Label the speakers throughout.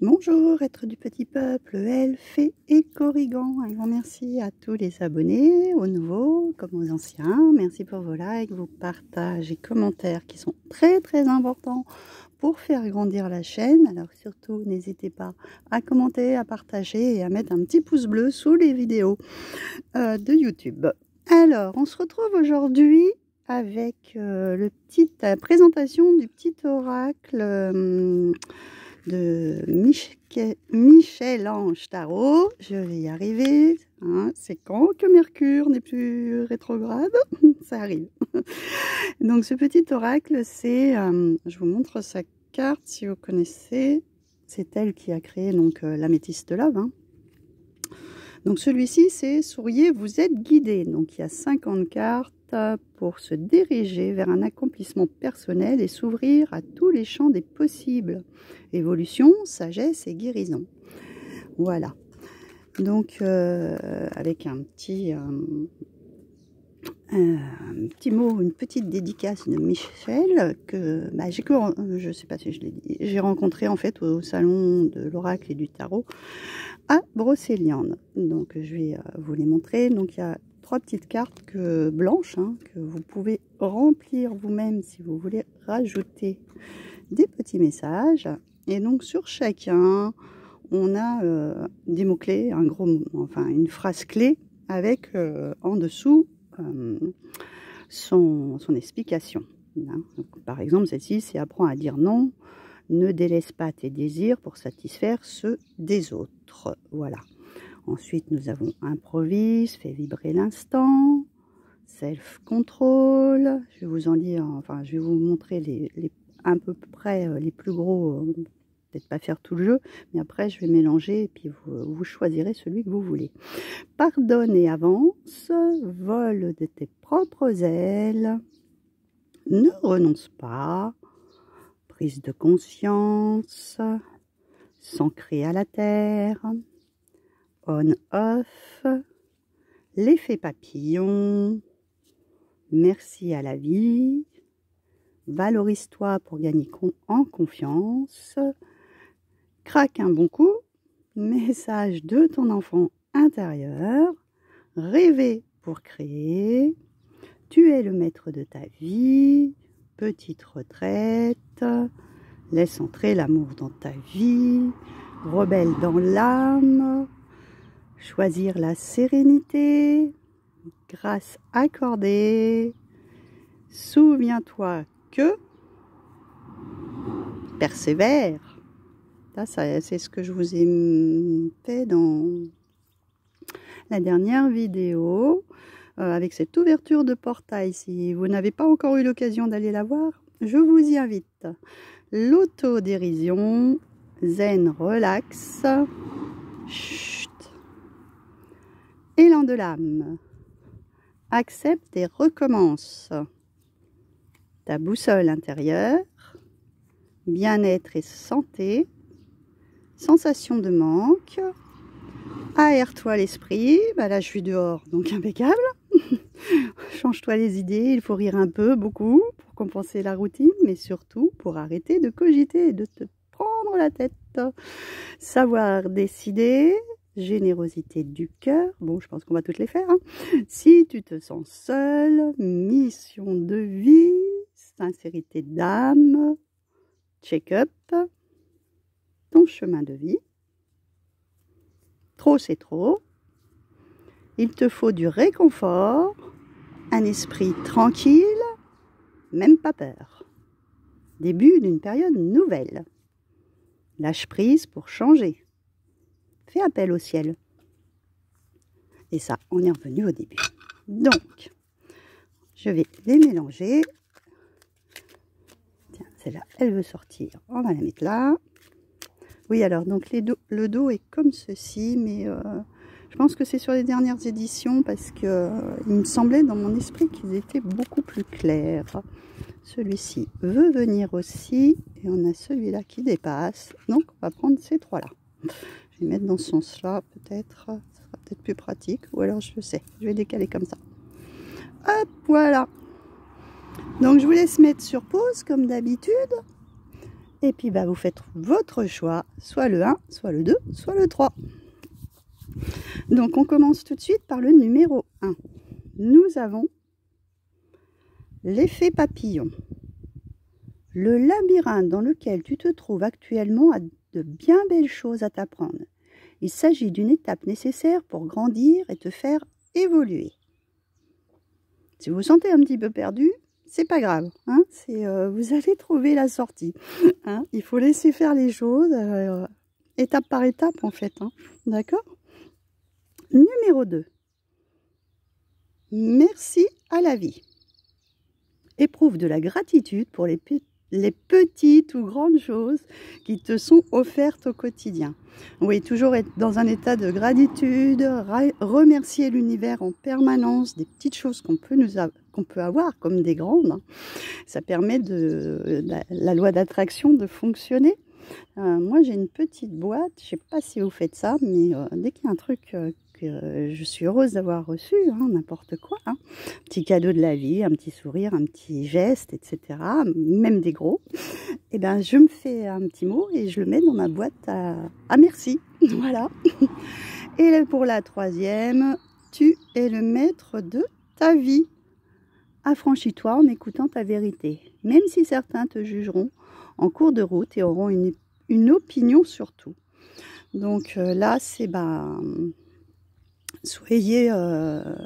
Speaker 1: Bonjour, être du petit peuple, elfes, fées et corrigans. Un grand merci à tous les abonnés, aux nouveaux comme aux anciens. Merci pour vos likes, vos partages et commentaires qui sont très importants pour faire grandir la chaîne. Alors surtout, n'hésitez pas à commenter, à partager et à mettre un petit pouce bleu sous les vidéos de YouTube. Alors, on se retrouve aujourd'hui avec la présentation du petit oracle de Michel-Ange Tarot. Je vais y arriver. Hein, c'est quand que Mercure n'est plus rétrograde. Ça arrive. Donc ce petit oracle, c'est, je vous montre sa carte si vous connaissez. C'est elle qui a créé donc l'améthyste love. Hein. Donc celui-ci, c'est souriez, vous êtes guidé. Donc il y a 50 cartes pour se diriger vers un accomplissement personnel et s'ouvrir à tous les champs des possibles. Évolution, sagesse et guérison. Voilà. Donc avec un petit mot, une petite dédicace de Michel que je sais pas si je l'ai dit, j'ai rencontré en fait au salon de l'oracle et du tarot à Brocéliande. Donc je vais vous les montrer. Donc il y a 3 petites cartes blanches hein, que vous pouvez remplir vous-même si vous voulez rajouter des petits messages. Et donc sur chacun, on a des mots-clés, une phrase clé avec en dessous son explication. Hein. Donc, par exemple, celle-ci, c'est apprends à dire non, ne délaisse pas tes désirs pour satisfaire ceux des autres. Voilà. Ensuite, nous avons improvise, fais vibrer l'instant, self-control. Je vais vous en lire, je vais vous montrer à peu près les plus gros. Peut-être pas faire tout le jeu, mais après je vais mélanger et puis vous choisirez celui que vous voulez. Pardonne et avance, vole de tes propres ailes, ne renonce pas, prise de conscience, s'ancrer à la terre, on-off, l'effet papillon, merci à la vie, valorise-toi pour gagner en confiance, craque un bon coup, message de ton enfant intérieur, rêver pour créer, tu es le maître de ta vie, petite retraite, laisse entrer l'amour dans ta vie, rebelle dans l'âme, choisir la sérénité, grâce accordée, souviens-toi que, persévère. Ça, c'est ce que je vous ai fait dans la dernière vidéo avec cette ouverture de portail. Si vous n'avez pas encore eu l'occasion d'aller la voir, je vous y invite. L'autodérision, zen, relax, chut, élan de l'âme, accepte et recommence. Ta boussole intérieure, bien-être et santé, sensation de manque, aère-toi l'esprit, là je suis dehors donc impeccable, change-toi les idées, il faut rire un peu, beaucoup, pour compenser la routine, mais surtout pour arrêter de cogiter et de te prendre la tête. Savoir décider, générosité du cœur, bon je pense qu'on va toutes les faire, hein. Si tu te sens seul, mission de vie, sincérité d'âme, check-up, ton chemin de vie. Trop c'est trop. Il te faut du réconfort, un esprit tranquille, même pas peur. Début d'une période nouvelle. Lâche prise pour changer. Fais appel au ciel. Et ça, on est revenu au début. Donc, je vais les mélanger. Tiens, celle-là, elle veut sortir. On va la mettre là. Oui, alors, donc le dos est comme ceci, mais je pense que c'est sur les dernières éditions parce que il me semblait dans mon esprit qu'ils étaient beaucoup plus clairs. Celui-ci veut venir aussi, et on a celui-là qui dépasse. Donc, on va prendre ces trois-là. Je vais mettre dans ce sens-là, peut-être. Ça sera peut-être plus pratique, ou alors je sais, je vais décaler comme ça. Hop, voilà. Donc, je vous laisse mettre sur pause, comme d'habitude. Et puis bah, vous faites votre choix, soit le 1, soit le 2, soit le 3. Donc on commence tout de suite par le numéro 1. Nous avons l'effet papillon. Le labyrinthe dans lequel tu te trouves actuellement a de bien belles choses à t'apprendre. Il s'agit d'une étape nécessaire pour grandir et te faire évoluer. Si vous vous sentez un petit peu perdu, c'est pas grave, hein, vous allez trouver la sortie. Hein, il faut laisser faire les choses étape par étape en fait. Hein, d'accord? Numéro 2. Merci à la vie. Éprouve de la gratitude pour les petites ou grandes choses qui te sont offertes au quotidien. Oui, toujours être dans un état de gratitude, remercier l'univers en permanence des petites choses qu'on peut avoir comme des grandes. Hein. Ça permet la loi d'attraction de fonctionner. Moi, j'ai une petite boîte, je ne sais pas si vous faites ça, mais dès qu'il y a un truc que je suis heureuse d'avoir reçu, hein, n'importe quoi, hein, petit cadeau de la vie, un petit sourire, un petit geste, etc., même des gros, et ben je me fais un petit mot et je le mets dans ma boîte à merci. Voilà. Et pour la 3e, tu es le maître de ta vie. Affranchis-toi en écoutant ta vérité, même si certains te jugeront en cours de route et auront une opinion sur tout. Donc là, c'est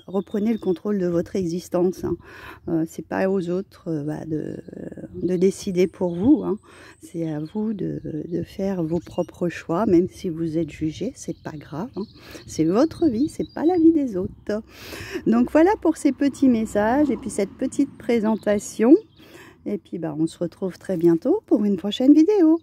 Speaker 1: reprenez le contrôle de votre existence. Hein. C'est pas aux autres de décider pour vous. Hein. C'est à vous de faire vos propres choix, même si vous êtes jugé, c'est pas grave. Hein. C'est votre vie, c'est pas la vie des autres. Donc voilà pour ces petits messages et puis cette petite présentation. Et puis on se retrouve très bientôt pour une prochaine vidéo.